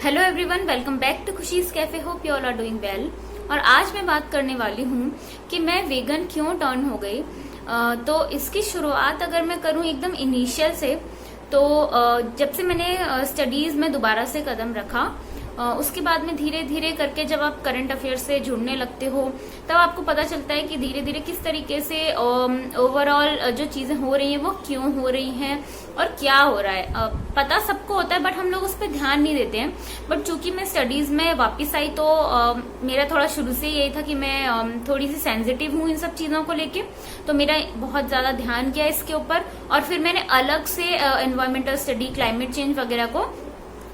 Hello everyone, welcome back to Khushi's cafe. Hope you all are doing well. और आज मैं बात करने वाली हूँ कि मैं वेगन क्यों टर्न हो गई। तो इसकी शुरुआत अगर मैं करूँ एकदम इनिशियल से, तो जब से मैंने स्टडीज में दोबारा से कदम रखा, उसके बाद में धीरे धीरे करके जब आप करंट अफेयर से जुड़ने लगते हो तब आपको पता चलता है कि धीरे धीरे किस तरीके से ओवरऑल जो चीजें हो रही हैं वो क्यों हो रही हैं और क्या हो रहा है। पता सबको होता है बट हम लोग उस पर ध्यान नहीं देते हैं। बट चूंकि मैं स्टडीज में वापस आई तो मेरा थोड़ा शुरू से यही था कि मैं थोड़ी सी सेंसिटिव हूँ इन सब चीजों को लेके, तो मेरा बहुत ज्यादा ध्यान गया इसके ऊपर। और फिर मैंने अलग से एनवायरमेंटल स्टडी, क्लाइमेट चेंज वगैरह को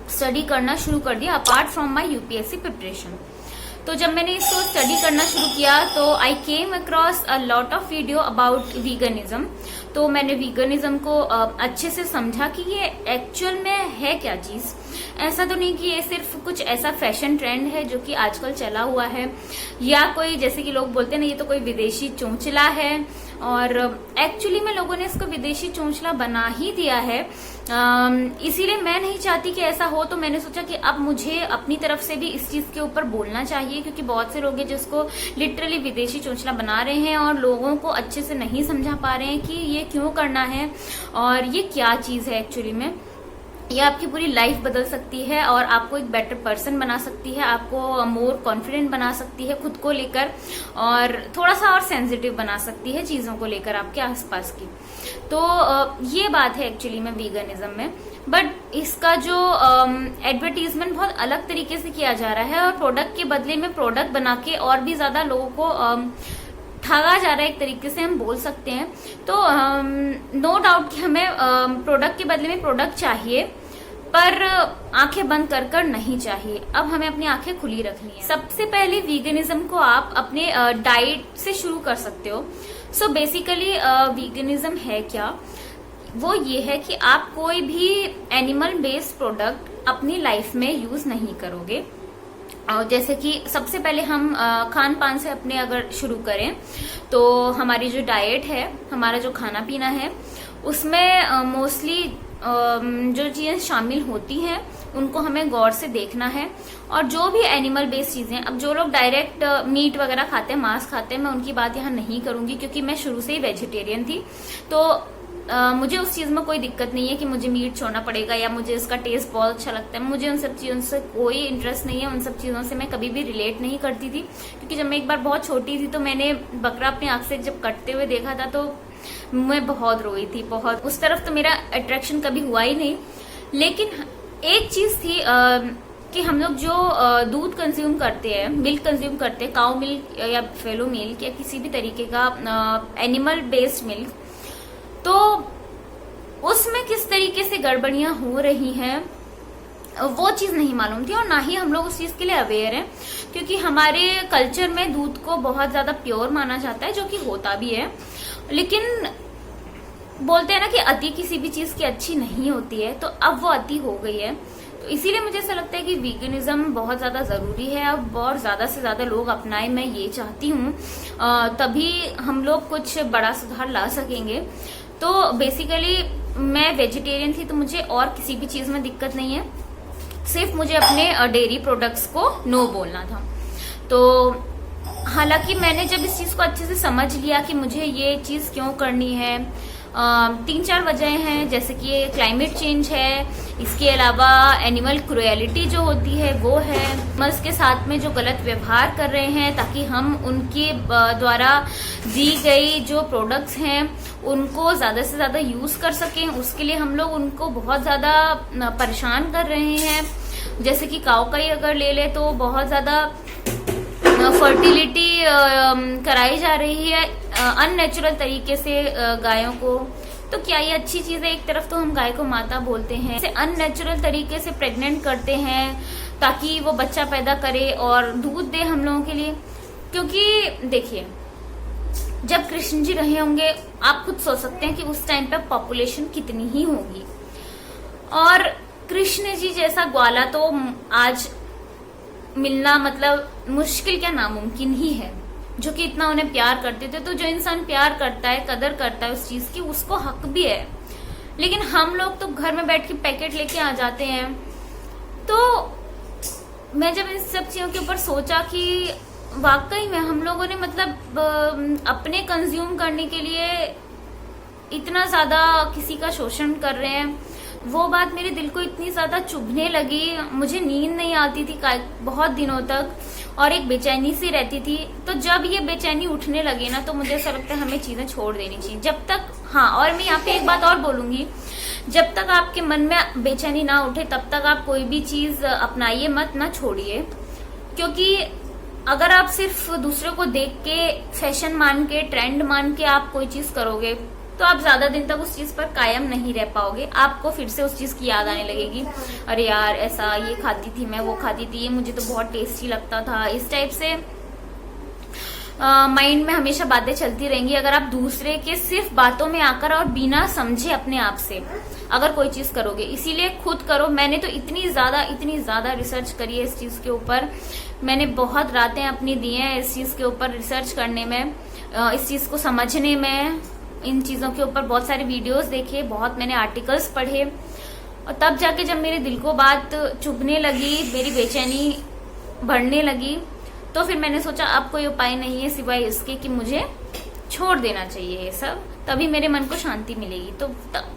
स्टडी करना शुरू कर दिया apart from my UPSC preparation. तो जब मैंने इसको स्टडी करना शुरू किया तो I came across a lot of video about veganism. तो मैंने वीगनिज्म को अच्छे से समझा कि ये एक्चुअल में है क्या चीज। ऐसा तो नहीं कि ये सिर्फ कुछ ऐसा फैशन ट्रेंड है जो कि आजकल चला हुआ है, या कोई जैसे कि लोग बोलते हैं ना ये तो कोई विदेशी चोंचला है। और एक्चुअली में लोगों ने इसको विदेशी चोंचला बना ही दिया है। इसीलिए मैं नहीं चाहती कि ऐसा हो, तो मैंने सोचा कि अब मुझे अपनी तरफ से भी इस चीज के ऊपर बोलना चाहिए, क्योंकि बहुत से लोग हैं जिसको लिटरली विदेशी चोंचला बना रहे हैं और लोगों को अच्छे से नहीं समझा पा रहे हैं कि ये क्यों करना है और ये क्या चीज है एक्चुअली में। ये आपकी पूरी लाइफ बदल सकती है और आपको एक बेटर पर्सन बना सकती है, आपको मोर कॉन्फिडेंट बना सकती है खुद को लेकर, और थोड़ा सा और सेंसिटिव बना सकती है चीजों को लेकर आपके आसपास की। तो ये बात है एक्चुअली में वीगनिज्म में। बट इसका जो एडवर्टीजमेंट बहुत अलग तरीके से किया जा रहा है और प्रोडक्ट के बदले में प्रोडक्ट बना के और भी ज्यादा लोगों को ठगा जा रहा है, एक तरीके से हम बोल सकते हैं। तो नो डाउट कि हमें प्रोडक्ट के बदले में प्रोडक्ट चाहिए, पर आंखें बंद कर कर नहीं चाहिए। अब हमें अपनी आंखें खुली रखनी है। सबसे पहले वीगनिज्म को आप अपने डाइट से शुरू कर सकते हो। सो बेसिकली वीगनिज्म है क्या? वो ये है कि आप कोई भी एनिमल बेस्ड प्रोडक्ट अपनी लाइफ में यूज नहीं करोगे। जैसे कि सबसे पहले हम खान पान से अपने अगर शुरू करें तो हमारी जो डाइट है, हमारा जो खाना पीना है, उसमें मोस्टली जो चीजें शामिल होती हैं उनको हमें गौर से देखना है। और जो भी एनिमल बेस्ड चीजें, अब जो लोग डायरेक्ट मीट वगैरह खाते हैं, मांस खाते हैं, मैं उनकी बात यहाँ नहीं करूंगी क्योंकि मैं शुरू से ही वेजिटेरियन थी। तो मुझे उस चीज में कोई दिक्कत नहीं है कि मुझे मीट छोड़ना पड़ेगा या मुझे इसका टेस्ट बहुत अच्छा लगता है। मुझे उन सब चीजों से कोई इंटरेस्ट नहीं है, उन सब चीजों से मैं कभी भी रिलेट नहीं करती थी। क्योंकि जब मैं एक बार बहुत छोटी थी तो मैंने बकरा अपनी आंख से जब कटते हुए देखा था तो मैं बहुत रोई थी, बहुत। उस तरफ तो मेरा अट्रैक्शन कभी हुआ ही नहीं। लेकिन एक चीज थी कि हम लोग जो दूध कंज्यूम करते हैं, मिल्क कंज्यूम करते हैं, काउ मिल्क या फेलो मिल्क या किसी भी तरीके का एनिमल बेस्ड मिल्क, तो उसमें किस तरीके से गड़बड़ियां हो रही हैं वो चीज नहीं मालूम थी। और ना ही हम लोग उस चीज के लिए अवेयर हैं, क्योंकि हमारे कल्चर में दूध को बहुत ज्यादा प्योर माना जाता है, जो कि होता भी है। लेकिन बोलते हैं ना कि अति किसी भी चीज की अच्छी नहीं होती है, तो अब वो अति हो गई है। तो इसीलिए मुझे ऐसा लगता है कि वीगनिज्म बहुत ज्यादा जरूरी है अब, और ज्यादा से ज्यादा लोग अपनाएं। मैं ये चाहती हूँ तभी हम लोग कुछ बड़ा सुधार ला सकेंगे। तो बेसिकली मैं वेजिटेरियन थी तो मुझे और किसी भी चीज में दिक्कत नहीं है, सिर्फ मुझे अपने डेयरी प्रोडक्ट्स को नो बोलना था। तो हालांकि मैंने जब इस चीज को अच्छे से समझ लिया कि मुझे ये चीज क्यों करनी है, 3-4 वजह हैं। जैसे कि ये क्लाइमेट चेंज है, इसके अलावा एनिमल क्रुएलिटी जो होती है वो है, एनिमल्स के साथ में जो गलत व्यवहार कर रहे हैं ताकि हम उनके द्वारा दी गई जो प्रोडक्ट्स हैं उनको ज्यादा से ज्यादा यूज कर सकें, उसके लिए हम लोग उनको बहुत ज्यादा परेशान कर रहे हैं। जैसे कि काऊ का ही अगर ले ले तो बहुत ज्यादा फर्टिलिटी कराई जा रही है अननेचुरल तरीके से गायों को। तो क्या ये अच्छी चीज है? एक तरफ तो हम गाय को माता बोलते हैं, इसे अननेचुरल तरीके से प्रेग्नेंट करते हैं ताकि वो बच्चा पैदा करे और दूध दे हम लोगों के लिए। क्योंकि देखिए, जब कृष्ण जी रहे होंगे, आप खुद सोच सकते हैं कि उस टाइम पे पॉपुलेशन कितनी ही होगी। और कृष्ण जी जैसा ग्वाला तो आज मिलना मतलब मुश्किल क्या, नामुमकिन ही है, जो कि इतना उन्हें प्यार करते थे। तो जो इंसान प्यार करता है, कदर करता है उस चीज की, उसको हक भी है। लेकिन हम लोग तो घर में बैठ के पैकेट लेके आ जाते हैं। तो मैं जब इन सब चीजों के ऊपर सोचा कि वाकई में हम लोगों ने मतलब अपने कंज्यूम करने के लिए इतना ज्यादा किसी का शोषण कर रहे हैं, वो बात मेरे दिल को इतनी ज्यादा चुभने लगी। मुझे नींद नहीं आती थी बहुत दिनों तक, और एक बेचैनी सी रहती थी। तो जब ये बेचैनी उठने लगी ना, तो मुझे ऐसा लगता है हमें चीजें छोड़ देनी चाहिए जब तक। हाँ, और मैं यहाँ पे एक बात और बोलूंगी, जब तक आपके मन में बेचैनी ना उठे तब तक आप कोई भी चीज अपनाइए मत, ना छोड़िए। क्योंकि अगर आप सिर्फ दूसरों को देख के, फैशन मान के, ट्रेंड मान के आप कोई चीज करोगे, तो आप ज्यादा दिन तक उस चीज पर कायम नहीं रह पाओगे। आपको फिर से उस चीज की याद आने लगेगी, अरे यार ऐसा ये खाती थी मैं, वो खाती थी, ये मुझे तो बहुत टेस्टी लगता था। इस टाइप से माइंड में हमेशा बातें चलती रहेंगी अगर आप दूसरे के सिर्फ बातों में आकर और बिना समझे अपने आप से अगर कोई चीज करोगे। इसीलिए खुद करो। मैंने तो इतनी ज्यादा रिसर्च करी है इस चीज के ऊपर। मैंने बहुत रातें अपनी दी हैं इस चीज के ऊपर रिसर्च करने में, इस चीज को समझने में। इन चीजों के ऊपर बहुत सारे वीडियोस देखे, बहुत मैंने आर्टिकल्स पढ़े, और तब जाके जब मेरे दिल को बात चुभने लगी, मेरी बेचैनी बढ़ने लगी, तो फिर मैंने सोचा अब कोई उपाय नहीं है सिवाय इसके कि मुझे छोड़ देना चाहिए ये सब, तभी मेरे मन को शांति मिलेगी। तो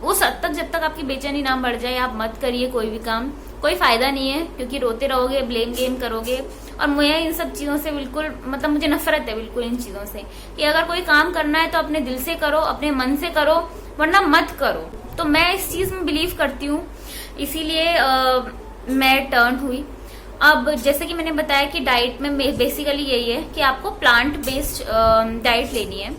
उस हद तक जब तक आपकी बेचैनी ना बढ़ जाए आप मत करिए कोई भी काम, कोई फायदा नहीं है। क्योंकि रोते रहोगे, ब्लेम गेम करोगे। और मुझे इन सब चीजों से बिल्कुल मतलब मुझे नफरत है बिल्कुल इन चीजों से, कि अगर कोई काम करना है तो अपने दिल से करो, अपने मन से करो, वरना मत करो। तो मैं इस चीज में बिलीव करती हूँ, इसीलिए मैं टर्न हुई। अब जैसे कि मैंने बताया कि डाइट में बेसिकली यही है कि आपको प्लांट बेस्ड डाइट लेनी है।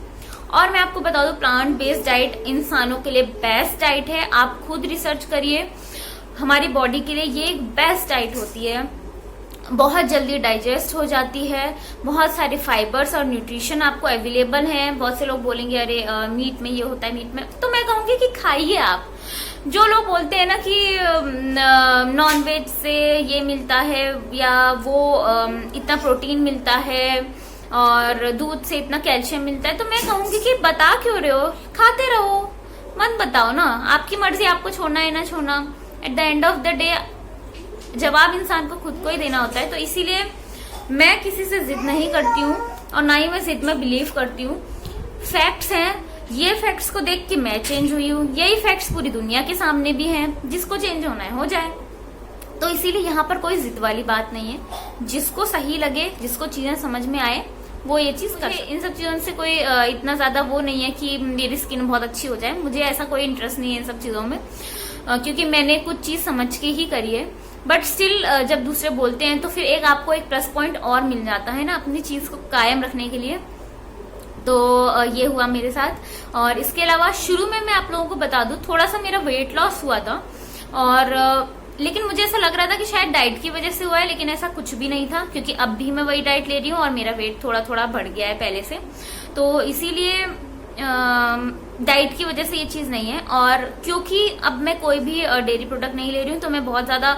और मैं आपको बता दूं, प्लांट बेस्ड डाइट इंसानों के लिए बेस्ट डाइट है। आप खुद रिसर्च करिए, हमारी बॉडी के लिए ये एक बेस्ट डाइट होती है। बहुत जल्दी डाइजेस्ट हो जाती है, बहुत सारे फाइबर्स और न्यूट्रिशन आपको अवेलेबल हैं। बहुत से लोग बोलेंगे अरे मीट में ये होता है, मीट में, तो मैं कहूंगी कि खाइए आप। जो लोग बोलते हैं ना कि नॉन वेज से ये मिलता है या वो इतना प्रोटीन मिलता है और दूध से इतना कैल्शियम मिलता है, तो मैं कहूंगी कि बता क्यों रहे हो, खाते रहो, मत बताओ ना। आपकी मर्जी, आपको छोड़ना है ना छोड़ना। At the end of the day जवाब इंसान को खुद को ही देना होता है। तो इसीलिए मैं किसी से जिद नहीं करती हूँ और ना ही मैं जिद में बिलीव करती हूँ। फैक्ट्स हैं, ये फैक्ट्स को देख के मैं चेंज हुई हूँ, यही फैक्ट्स पूरी दुनिया के सामने भी हैं। जिसको चेंज होना है हो जाए। तो इसीलिए यहाँ पर कोई जिद वाली बात नहीं है। जिसको सही लगे, जिसको चीजें समझ में आए, वो ये चीज करे। इन सब चीजों से कोई इतना ज्यादा वो नहीं है कि मेरी स्किन बहुत अच्छी हो जाए, मुझे ऐसा कोई इंटरेस्ट नहीं है इन सब चीजों में, क्योंकि मैंने कुछ चीज समझ के ही करी है। बट स्टिल जब दूसरे बोलते हैं तो फिर एक आपको एक प्लस पॉइंट और मिल जाता है ना अपनी चीज को कायम रखने के लिए। तो ये हुआ मेरे साथ। और इसके अलावा शुरू में मैं आप लोगों को बता दूं, थोड़ा सा मेरा वेट लॉस हुआ था, और लेकिन मुझे ऐसा लग रहा था कि शायद डाइट की वजह से हुआ है, लेकिन ऐसा कुछ भी नहीं था। क्योंकि अब भी मैं वही डाइट ले रही हूँ और मेरा वेट थोड़ा थोड़ा बढ़ गया है पहले से। तो इसीलिए डाइट की वजह से ये चीज नहीं है। और क्योंकि अब मैं कोई भी डेयरी प्रोडक्ट नहीं ले रही हूँ, तो मैं बहुत ज्यादा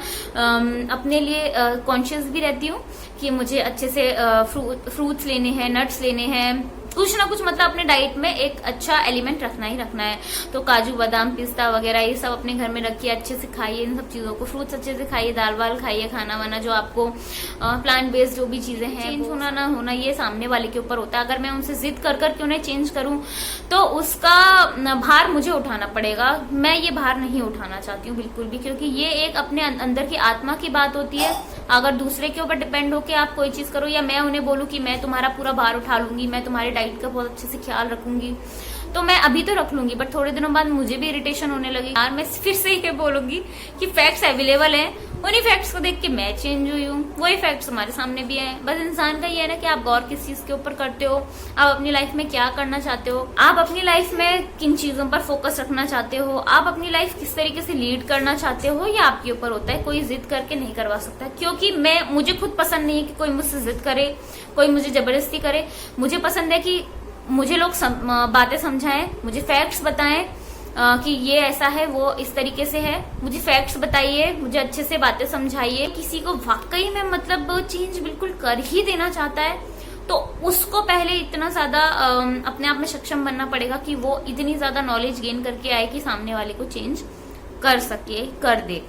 अपने लिए कॉन्शियस भी रहती हूँ कि मुझे अच्छे से फ्रूट्स लेने हैं, नट्स लेने हैं, कुछ ना कुछ मतलब अपने डाइट में एक अच्छा एलिमेंट रखना ही रखना है। तो काजू बादाम पिस्ता वगैरह ये सब अपने घर में रखिए, अच्छे से खाइए इन सब चीजों को। फ्रूट्स अच्छे से खाइए, दाल वाल खाइए, खाना वाना जो आपको प्लांट बेस्ड जो भी चीजें हैं, चेंज होना ना होना ये सामने वाले के ऊपर होता है। अगर मैं उनसे जिद कर करके उन्हें चेंज करूं तो उसका भार मुझे उठाना पड़ेगा। मैं ये भार नहीं उठाना चाहती हूँ बिल्कुल भी, क्योंकि ये एक अपने अंदर की आत्मा की बात होती है। अगर दूसरे के ऊपर डिपेंड होके आप कोई चीज करो, या मैं उन्हें बोलूं कि मैं तुम्हारा पूरा भार उठा लूंगी, मैं तुम्हारे डाइट का बहुत अच्छे से ख्याल रखूंगी, तो मैं अभी तो रख लूंगी, बट थोड़े दिनों बाद मुझे भी इरिटेशन होने लगी। यार मैं फिर से ये बोलूंगी कि फैक्ट्स अवेलेबल है, उन्हीं फैक्ट्स को देख के मैं चेंज हुई हूँ, वही फैक्ट्स हमारे सामने भी है। बस इंसान का ये है ना कि आप गौर किस चीज के ऊपर करते हो, आप अपनी लाइफ में क्या करना चाहते हो, आप अपनी लाइफ में किन चीजों पर फोकस रखना चाहते हो, आप अपनी लाइफ किस तरीके से लीड करना चाहते हो, ये आपके ऊपर होता है। कोई जिद करके नहीं करवा सकता, क्योंकि मुझे खुद पसंद नहीं है कि कोई मुझसे जिद करे, कोई मुझे जबरदस्ती करे। मुझे पसंद है कि मुझे लोग बातें समझाएं, मुझे फैक्ट्स बताएं कि ये ऐसा है, वो इस तरीके से है। मुझे फैक्ट्स बताइए, मुझे अच्छे से बातें समझाइए। किसी को वाकई में मतलब चेंज बिल्कुल कर ही देना चाहता है, तो उसको पहले इतना ज्यादा अपने आप में सक्षम बनना पड़ेगा कि वो इतनी ज्यादा नॉलेज गेन करके आए कि सामने वाले को चेंज कर सके, कर दे।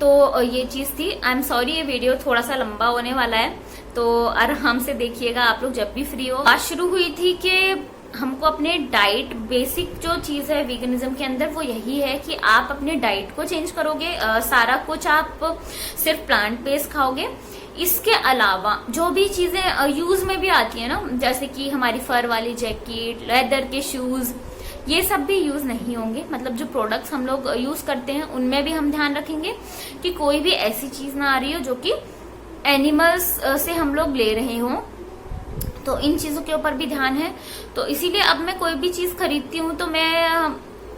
तो ये चीज थी। आई एम सॉरी, ये वीडियो थोड़ा सा लंबा होने वाला है, तो आराम से देखिएगा आप लोग जब भी फ्री हो। बात शुरू हुई थी कि हमको अपने डाइट, बेसिक जो चीज है वीगनिज्म के अंदर वो यही है कि आप अपने डाइट को चेंज करोगे, सारा कुछ आप सिर्फ प्लांट बेस्ड खाओगे। इसके अलावा जो भी चीजें यूज में भी आती है ना, जैसे कि हमारी फर वाली जैकेट, लेदर के शूज, ये सब भी यूज नहीं होंगे। मतलब जो प्रोडक्ट्स हम लोग यूज करते हैं उनमें भी हम ध्यान रखेंगे कि कोई भी ऐसी चीज ना आ रही हो जो कि एनिमल्स से हम लोग ले रहे हों। तो इन चीजों के ऊपर भी ध्यान है। तो इसीलिए अब मैं कोई भी चीज खरीदती हूँ तो मैं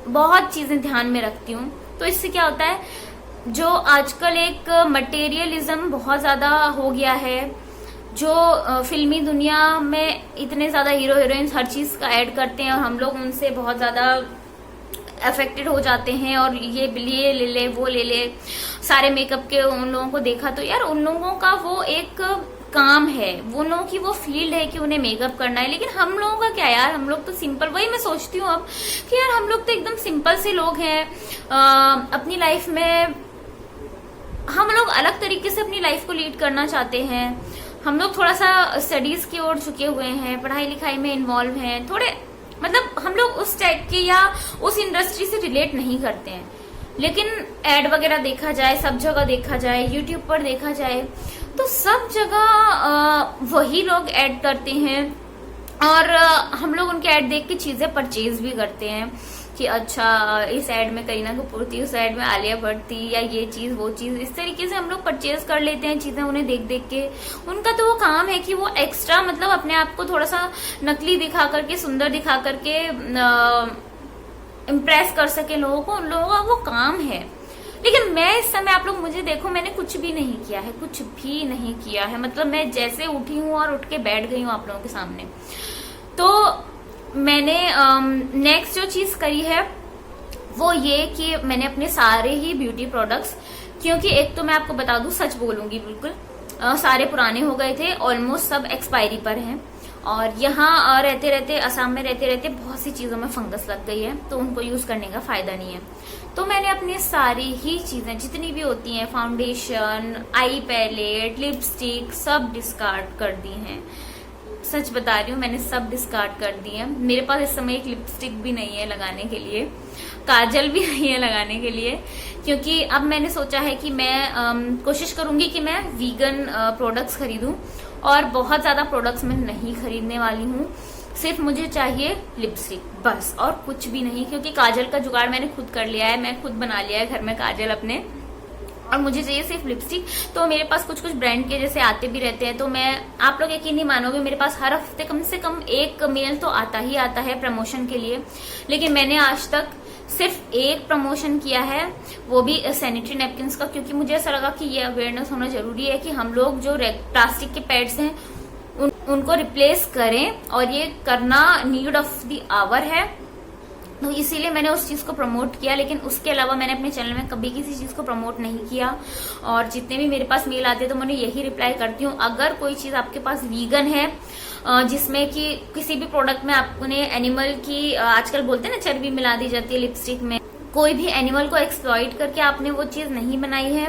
बहुत चीजें ध्यान में रखती हूँ। तो इससे क्या होता है, जो आजकल एक मटेरियलिज्म बहुत ज्यादा हो गया है, जो फिल्मी दुनिया में इतने ज्यादा हीरो हीरोइंस हर चीज का ऐड करते हैं और हम लोग उनसे बहुत ज्यादा अफेक्टेड हो जाते हैं, और ये ले ले वो ले ले, सारे मेकअप के उन लोगों को देखा तो यार उन लोगों का वो एक काम है, वो लोगों की वो फील्ड है कि उन्हें मेकअप करना है। लेकिन हम लोगों का क्या यार, हम लोग तो सिंपल, वही मैं सोचती हूँ अब कि यार हम लोग तो एकदम सिंपल से लोग हैं। अपनी लाइफ में हम लोग अलग तरीके से अपनी लाइफ को लीड करना चाहते हैं। हम लोग थोड़ा सा स्टडीज की ओर झुके हुए हैं, पढ़ाई लिखाई में इन्वॉल्व हैं थोड़े, मतलब हम लोग उस टाइप के या उस इंडस्ट्री से रिलेट नहीं करते हैं। लेकिन एड वगैरह देखा जाए, सब जगह देखा जाए, यूट्यूब पर देखा जाए, तो सब जगह वही लोग ऐड करते हैं और हम लोग उनके ऐड देख के चीजें परचेज भी करते हैं कि अच्छा इस ऐड में करीना कपूर थी, उस ऐड में आलिया भट्ट थी, या ये चीज वो चीज, इस तरीके से हम लोग परचेज कर लेते हैं चीजें उन्हें देख देख के। उनका तो वो काम है कि वो एक्स्ट्रा, मतलब अपने आप को थोड़ा सा नकली दिखा करके, सुंदर दिखा करके इम्प्रेस कर सके लोगों को, उन लोगों का वो काम है। लेकिन मैं इस समय, आप लोग मुझे देखो, मैंने कुछ भी नहीं किया है, कुछ भी नहीं किया है। मतलब मैं जैसे उठी हूँ और उठ के बैठ गई हूँ आप लोगों के सामने। तो मैंने नेक्स्ट जो चीज करी है वो ये कि मैंने अपने सारे ही ब्यूटी प्रोडक्ट्स, क्योंकि एक तो मैं आपको बता दूं, सच बोलूंगी बिल्कुल, सारे पुराने हो गए थे, ऑलमोस्ट सब एक्सपायरी पर हैं। और यहाँ रहते रहते, असम में रहते रहते बहुत सी चीजों में फंगस लग गई है, तो उनको यूज करने का फायदा नहीं है। तो मैंने अपनी सारी ही चीजें जितनी भी होती हैं, फाउंडेशन, आई पैलेट, लिपस्टिक, सब डिस्कार्ड कर दी हैं। सच बता रही हूँ, मैंने सब डिस्कार्ड कर दी है। मेरे पास इस समय एक लिपस्टिक भी नहीं है लगाने के लिए, काजल भी नहीं है लगाने के लिए, क्योंकि अब मैंने सोचा है कि मैं कोशिश करूंगी कि मैं वीगन प्रोडक्ट्स खरीदूं, और बहुत ज्यादा प्रोडक्ट्स मैं नहीं खरीदने वाली हूँ। सिर्फ मुझे चाहिए लिपस्टिक बस, और कुछ भी नहीं, क्योंकि काजल का जुगाड़ मैंने खुद कर लिया है, मैं खुद बना लिया है घर में काजल अपने, और मुझे चाहिए सिर्फ लिपस्टिक। तो मेरे पास कुछ कुछ ब्रांड के जैसे आते भी रहते हैं, तो मैं, आप लोग यकीन नहीं मानोगे, मेरे पास हर हफ्ते कम से कम एक मेल तो आता ही आता है प्रमोशन के लिए। लेकिन मैंने आज तक सिर्फ एक प्रमोशन किया है, वो भी सैनिटरी नैपकिन्स का, क्योंकि मुझे ऐसा लगा कि ये अवेयरनेस होना जरूरी है कि हम लोग जो प्लास्टिक के पैड्स हैं उनको रिप्लेस करें, और ये करना नीड ऑफ द आवर है। तो इसीलिए मैंने उस चीज को प्रमोट किया। लेकिन उसके अलावा मैंने अपने चैनल में कभी किसी चीज को प्रमोट नहीं किया, और जितने भी मेरे पास मेल आते हैं तो मैं यही रिप्लाई करती हूँ, अगर कोई चीज आपके पास वीगन है, जिसमें कि किसी भी प्रोडक्ट में आपने एनिमल की, आजकल बोलते हैं ना, चर्बी मिला दी जाती है लिपस्टिक में, कोई भी एनिमल को एक्सप्लॉइट करके आपने वो चीज नहीं बनाई है।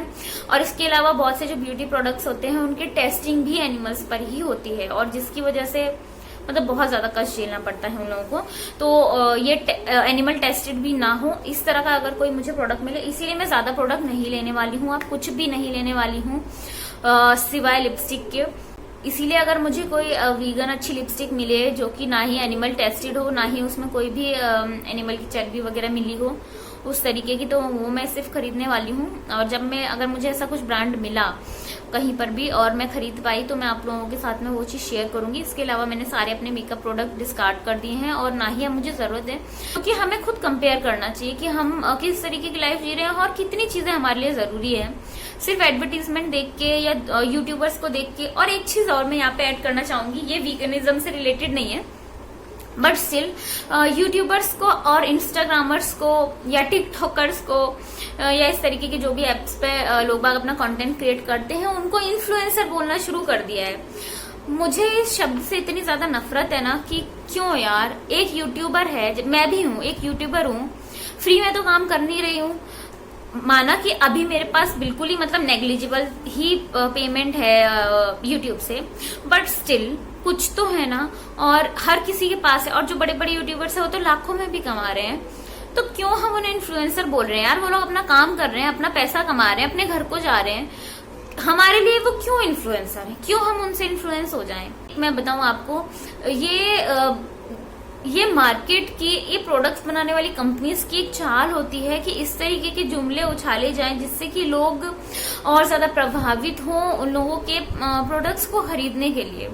और इसके अलावा बहुत से जो ब्यूटी प्रोडक्ट्स होते हैं उनकी टेस्टिंग भी एनिमल्स पर ही होती है, और जिसकी वजह से मतलब बहुत ज्यादा कष्ट झेलना पड़ता है उन लोगों को। तो ये एनिमल टेस्टेड भी ना हो, इस तरह का अगर कोई मुझे प्रोडक्ट मिले, इसीलिए मैं ज्यादा प्रोडक्ट नहीं लेने वाली हूँ, आप कुछ भी नहीं लेने वाली हूँ सिवाय लिपस्टिक के। इसीलिए अगर मुझे कोई वीगन अच्छी लिपस्टिक मिले जो कि ना ही एनिमल टेस्टेड हो, ना ही उसमें कोई भी एनिमल की चर्बी वगैरह मिली हो उस तरीके की, तो वो मैं सिर्फ खरीदने वाली हूँ। और जब मैं, अगर मुझे ऐसा कुछ ब्रांड मिला कहीं पर भी और मैं खरीद पाई, तो मैं आप लोगों के साथ में वो चीज शेयर करूंगी। इसके अलावा मैंने सारे अपने मेकअप प्रोडक्ट डिस्कार्ड कर दिए हैं, और ना ही अब मुझे जरूरत है, क्योंकि हमें खुद कंपेयर करना चाहिए कि हम किस तरीके की लाइफ जी रहे हैं और कितनी चीजें हमारे लिए जरूरी है। सिर्फ एडवर्टीजमेंट देख के या यूट्यूबर्स को देख के। और एक चीज और मैं यहाँ पे ऐड करना चाहूंगी, ये वीगनिज्म से रिलेटेड नहीं है, बट स्टिल यूट्यूबर्स को और इंस्टाग्रामर्स को या टिकटॉकर्स को या इस तरीके के जो भी एप्स पे लोग बाग अपना कंटेंट क्रिएट करते हैं, उनको इन्फ्लुएंसर बोलना शुरू कर दिया है। मुझे इस शब्द से इतनी ज्यादा नफरत है ना कि क्यों यार, एक यूट्यूबर है, मैं भी हूँ एक यूट्यूबर हूँ, फ्री में तो काम कर नहीं रही हूँ, माना कि अभी मेरे पास बिल्कुल ही मतलब नेग्लिजिबल ही पेमेंट है यूट्यूब से, बट स्टिल कुछ तो है ना, और हर किसी के पास है। और जो बड़े बड़े यूट्यूबर्स है वो तो लाखों में भी कमा रहे हैं, तो क्यों हम उन्हें इन्फ्लुएंसर बोल रहे हैं यार? वो लोग अपना काम कर रहे हैं, अपना पैसा कमा रहे हैं, अपने घर को जा रहे हैं, हमारे लिए वो क्यों इन्फ्लुएंसर है? क्यों हम उनसे इन्फ्लुएंस हो जाएं? मैं बताऊं आपको, ये मार्केट की, ये प्रोडक्ट्स बनाने वाली कंपनीज की एक चाल होती है कि इस तरीके के जुमले उछाले जाएं जिससे कि लोग और ज्यादा प्रभावित हों उन लोगों के प्रोडक्ट्स को खरीदने के लिए।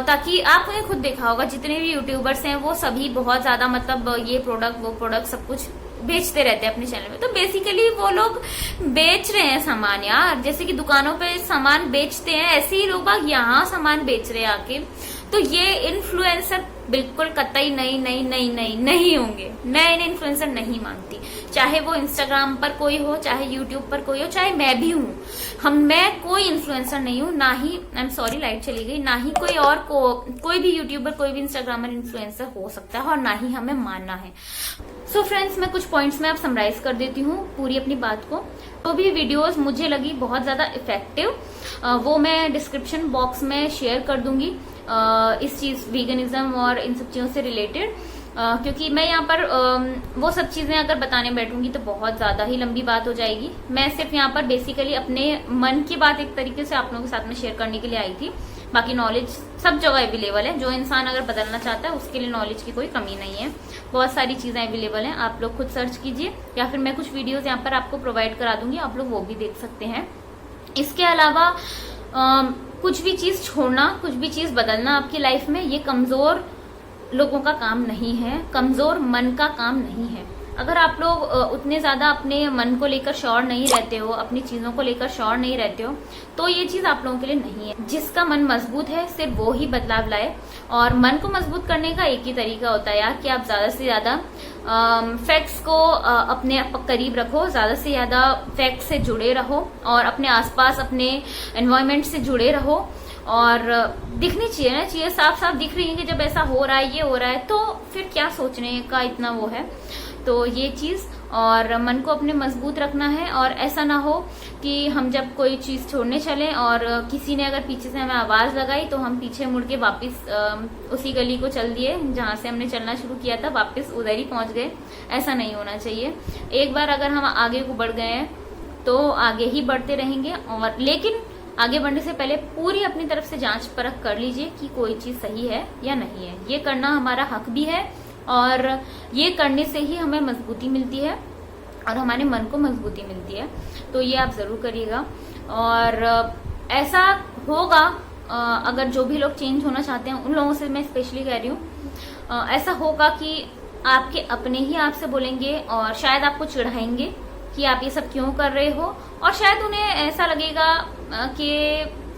ताकि आपने खुद देखा होगा जितने भी यूट्यूबर्स हैं वो सभी बहुत ज्यादा मतलब ये प्रोडक्ट वो प्रोडक्ट सब कुछ बेचते रहते हैं अपने चैनल में। तो बेसिकली वो लोग बेच रहे हैं सामान यार, जैसे कि दुकानों पे सामान बेचते हैं ऐसे ही लोग यहाँ सामान बेच रहे हैं आके। तो ये इन्फ्लुएंसर बिल्कुल कतई नहीं होंगे। मैं इन्हें इन्फ्लुएंसर नहीं मानती, चाहे वो इंस्टाग्राम पर कोई हो, चाहे यूट्यूब पर कोई हो, चाहे मैं भी हूँ। मैं कोई इन्फ्लुएंसर नहीं हूँ, ना ही आई एम सॉरी लाइट चली गई, ना ही कोई और कोई भी यूट्यूबर, कोई भी इंस्टाग्रामर इन्फ्लुएंसर हो सकता है, और ना ही हमें मानना है। सो फ्रेंड्स, मैं कुछ पॉइंट्स में अब समराइज कर देती हूँ पूरी अपनी बात को। तो भी वीडियोस मुझे लगी बहुत ज्यादा इफेक्टिव, वो मैं डिस्क्रिप्शन बॉक्स में शेयर कर दूंगी इस चीज वीगनिज्म और इन सब चीजों से रिलेटेड, क्योंकि मैं यहाँ पर वो सब चीजें अगर बताने बैठूंगी तो बहुत ज्यादा ही लंबी बात हो जाएगी। मैं सिर्फ यहाँ पर बेसिकली अपने मन की बात एक तरीके से आप लोगों के साथ में शेयर करने के लिए आई थी। बाकी नॉलेज सब जगह अवेलेबल है, जो इंसान अगर बदलना चाहता है उसके लिए नॉलेज की कोई कमी नहीं है। बहुत सारी चीजें अवेलेबल हैं, आप लोग खुद सर्च कीजिए, या फिर मैं कुछ वीडियोज यहाँ पर आपको प्रोवाइड करा दूंगी, आप लोग वो भी देख सकते हैं। इसके अलावा कुछ भी चीज छोड़ना, कुछ भी चीज बदलना आपकी लाइफ में, ये कमजोर लोगों का काम नहीं है, कमजोर मन का काम नहीं है। अगर आप लोग उतने ज्यादा अपने मन को लेकर श्योर नहीं रहते हो, अपनी चीजों को लेकर श्योर नहीं रहते हो, तो ये चीज आप लोगों के लिए नहीं है। जिसका मन मजबूत है सिर्फ वो ही बदलाव लाए। और मन को मजबूत करने का एक ही तरीका होता है यार, कि आप ज्यादा से ज्यादा फैक्ट्स को अपने करीब रखो, ज्यादा से ज्यादा फैक्ट से जुड़े रहो, और अपने आसपास अपने एनवायरमेंट से जुड़े रहो। और दिखनी चाहिए ना, चीजें साफ साफ दिख रही है कि जब ऐसा हो रहा है, ये हो रहा है, तो फिर क्या सोचने का इतना वो है। तो ये चीज, और मन को अपने मजबूत रखना है, और ऐसा ना हो कि हम जब कोई चीज छोड़ने चले और किसी ने अगर पीछे से हमें आवाज लगाई तो हम पीछे मुड़ के वापिस उसी गली को चल दिए जहां से हमने चलना शुरू किया था, वापस उधर ही पहुंच गए। ऐसा नहीं होना चाहिए। एक बार अगर हम आगे को बढ़ गए हैं तो आगे ही बढ़ते रहेंगे, और लेकिन आगे बढ़ने से पहले पूरी अपनी तरफ से जांच परख कर लीजिए कि कोई चीज सही है या नहीं है। ये करना हमारा हक भी है, और ये करने से ही हमें मजबूती मिलती है और हमारे मन को मजबूती मिलती है। तो ये आप जरूर करिएगा। और ऐसा होगा, अगर जो भी लोग चेंज होना चाहते हैं उन लोगों से मैं स्पेशली कह रही हूँ, ऐसा होगा कि आपके अपने ही आपसे बोलेंगे और शायद आपको चिढ़ाएंगे कि आप ये सब क्यों कर रहे हो, और शायद उन्हें ऐसा लगेगा कि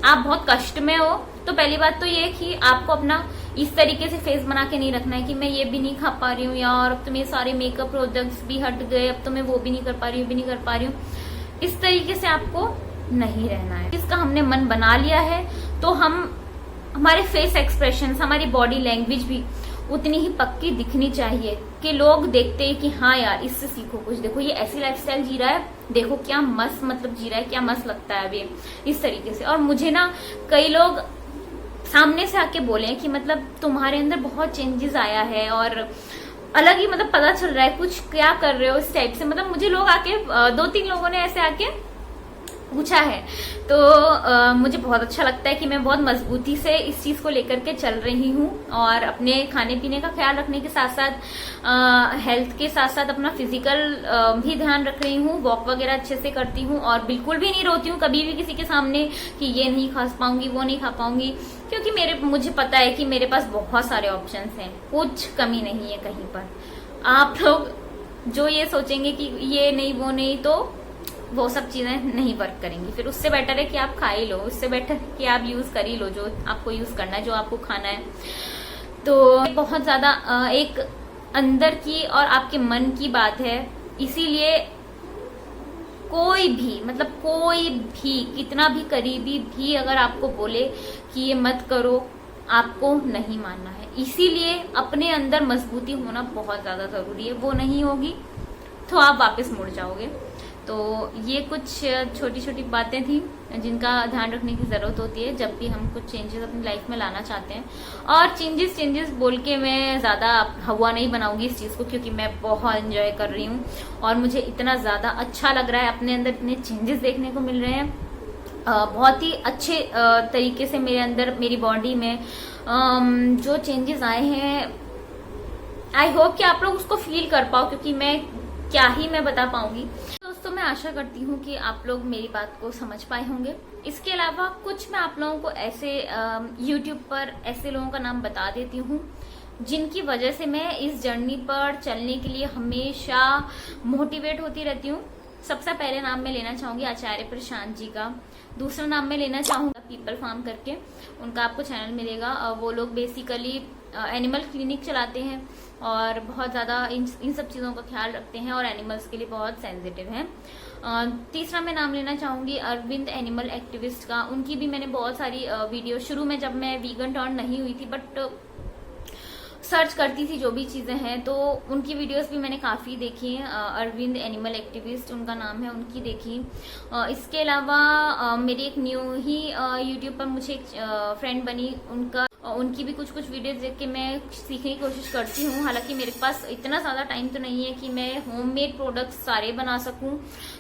आप बहुत कष्ट में हो। तो पहली बात तो ये कि आपको अपना इस तरीके से फेस बना के नहीं रखना है कि मैं ये भी नहीं खा पा रही हूँ यार, अब तो मेरे सारे मेकअप प्रोडक्ट्स भी हट गए, अब तो मैं वो भी नहीं कर पा रही हूँ, भी नहीं कर पा रही हूँ। इस तरीके से आपको नहीं रहना है। इसका हमने मन बना लिया है तो हमारे फेस एक्सप्रेशन, हमारी बॉडी लैंग्वेज भी उतनी ही पक्की दिखनी चाहिए कि लोग देखते हैं कि हाँ यार इससे सीखो कुछ, देखो ये ऐसी लाइफस्टाइल जी रहा है, देखो क्या मस्त मतलब जी रहा है, क्या मस्त लगता है अभी इस तरीके से। और मुझे ना कई लोग सामने से आके बोले कि मतलब तुम्हारे अंदर बहुत चेंजेस आया है और अलग ही मतलब पता चल रहा है कुछ, क्या कर रहे हो इस टाइप से। मतलब मुझे लोग आके 2-3 लोगों ने ऐसे आके पूछा है, तो मुझे बहुत अच्छा लगता है कि मैं बहुत मजबूती से इस चीज को लेकर के चल रही हूँ, और अपने खाने पीने का ख्याल रखने के साथ साथ हेल्थ के साथ साथ अपना फिजिकल भी ध्यान रख रही हूँ, वॉक वगैरह अच्छे से करती हूँ, और बिल्कुल भी नहीं रोती हूँ कभी भी किसी के सामने कि ये नहीं खा पाऊंगी, वो नहीं खा पाऊंगी, क्योंकि मुझे पता है कि मेरे पास बहुत सारे ऑप्शंस हैं, कुछ कमी नहीं है कहीं पर। आप लोग जो ये सोचेंगे कि ये नहीं वो नहीं, तो वो सब चीजें नहीं वर्क करेंगी। फिर उससे बेटर है कि आप खा ही लो, उससे बेटर है कि आप यूज कर ही लो जो आपको यूज करना है, जो आपको खाना है। तो बहुत ज्यादा एक अंदर की और आपके मन की बात है, इसीलिए कोई भी मतलब कोई भी कितना भी करीबी भी अगर आपको बोले कि ये मत करो, आपको नहीं मानना है। इसीलिए अपने अंदर मजबूती होना बहुत ज्यादा जरूरी है। वो नहीं होगी तो आप वापस मुड़ जाओगे। तो ये कुछ छोटी छोटी बातें थी जिनका ध्यान रखने की ज़रूरत होती है जब भी हम कुछ चेंजेस अपनी लाइफ में लाना चाहते हैं। और चेंजेस बोल के मैं ज़्यादा हवा नहीं बनाऊंगी इस चीज़ को, क्योंकि मैं बहुत एंजॉय कर रही हूँ और मुझे इतना ज़्यादा अच्छा लग रहा है, अपने अंदर इतने चेंजेस देखने को मिल रहे हैं। बहुत ही अच्छे तरीके से मेरे अंदर, मेरी बॉडी में जो चेंजेस आए हैं, आई होप कि आप लोग उसको फील कर पाओ, क्योंकि मैं क्या ही मैं बता पाऊंगी। दोस्तों, मैं आशा करती हूँ कि आप लोग मेरी बात को समझ पाए होंगे। इसके अलावा कुछ मैं आप लोगों को ऐसे यूट्यूब पर ऐसे लोगों का नाम बता देती हूँ जिनकी वजह से मैं इस जर्नी पर चलने के लिए हमेशा मोटिवेट होती रहती हूँ। सबसे पहले नाम मैं लेना चाहूंगी आचार्य प्रशांत जी का। दूसरा नाम मैं लेना चाहूंगा पीपल फार्म करके, उनका आपको चैनल मिलेगा। वो लोग बेसिकली एनिमल क्लिनिक चलाते हैं और बहुत ज़्यादा इन सब चीज़ों का ख्याल रखते हैं और एनिमल्स के लिए बहुत सेंसिटिव हैं। तीसरा मैं नाम लेना चाहूंगी अरविंद एनिमल एक्टिविस्ट का। उनकी भी मैंने बहुत सारी वीडियो, शुरू में जब मैं वीगन टर्न नहीं हुई थी बट सर्च करती थी जो भी चीज़ें हैं, तो उनकी वीडियोस भी मैंने काफ़ी देखी हैं। अरविंद एनिमल एक्टिविस्ट उनका नाम है, उनकी देखी। इसके अलावा मेरी एक न्यू ही यूट्यूब पर मुझे एक फ्रेंड बनी, उनकी भी कुछ वीडियोस देख के मैं सीखने की कोशिश करती हूँ। हालांकि मेरे पास इतना ज़्यादा टाइम तो नहीं है कि मैं होममेड प्रोडक्ट्स सारे बना सकूँ,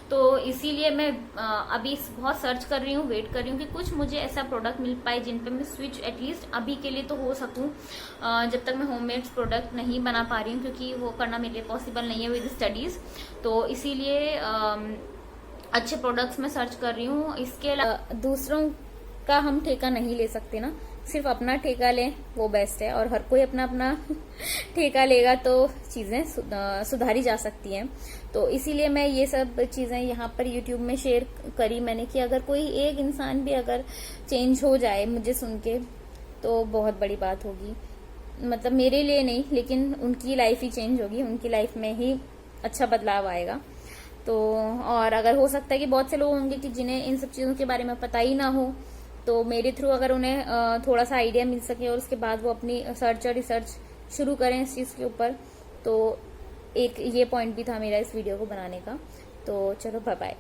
तो इसीलिए मैं अभी बहुत सर्च कर रही हूँ, वेट कर रही हूँ कि कुछ मुझे ऐसा प्रोडक्ट मिल पाए जिन पे मैं स्विच एटलीस्ट अभी के लिए तो हो सकूँ, जब तक मैं होममेड प्रोडक्ट नहीं बना पा रही हूँ, क्योंकि वो करना मेरे लिए पॉसिबल नहीं है विद स्टडीज़। तो इसीलिए अच्छे प्रोडक्ट्स मैं सर्च कर रही हूँ। इसके अलावा दूसरों का हम ठेका नहीं ले सकते ना, सिर्फ अपना ठेका लें वो बेस्ट है, और हर कोई अपना अपना ठेका लेगा तो चीज़ें सुधारी जा सकती हैं। तो इसीलिए मैं ये सब चीज़ें यहाँ पर यूट्यूब में शेयर करी मैंने कि अगर कोई एक इंसान भी अगर चेंज हो जाए मुझे सुन के तो बहुत बड़ी बात होगी। मतलब मेरे लिए नहीं, लेकिन उनकी लाइफ ही चेंज होगी, उनकी लाइफ में ही अच्छा बदलाव आएगा। तो और अगर हो सकता है कि बहुत से लोग होंगे कि जिन्हें इन सब चीज़ों के बारे में पता ही ना हो, तो मेरे थ्रू अगर उन्हें थोड़ा सा आइडिया मिल सके और उसके बाद वो अपनी सर्च और रिसर्च शुरू करें इस चीज़ के ऊपर, तो एक ये पॉइंट भी था मेरा इस वीडियो को बनाने का। तो चलो बाय बाय।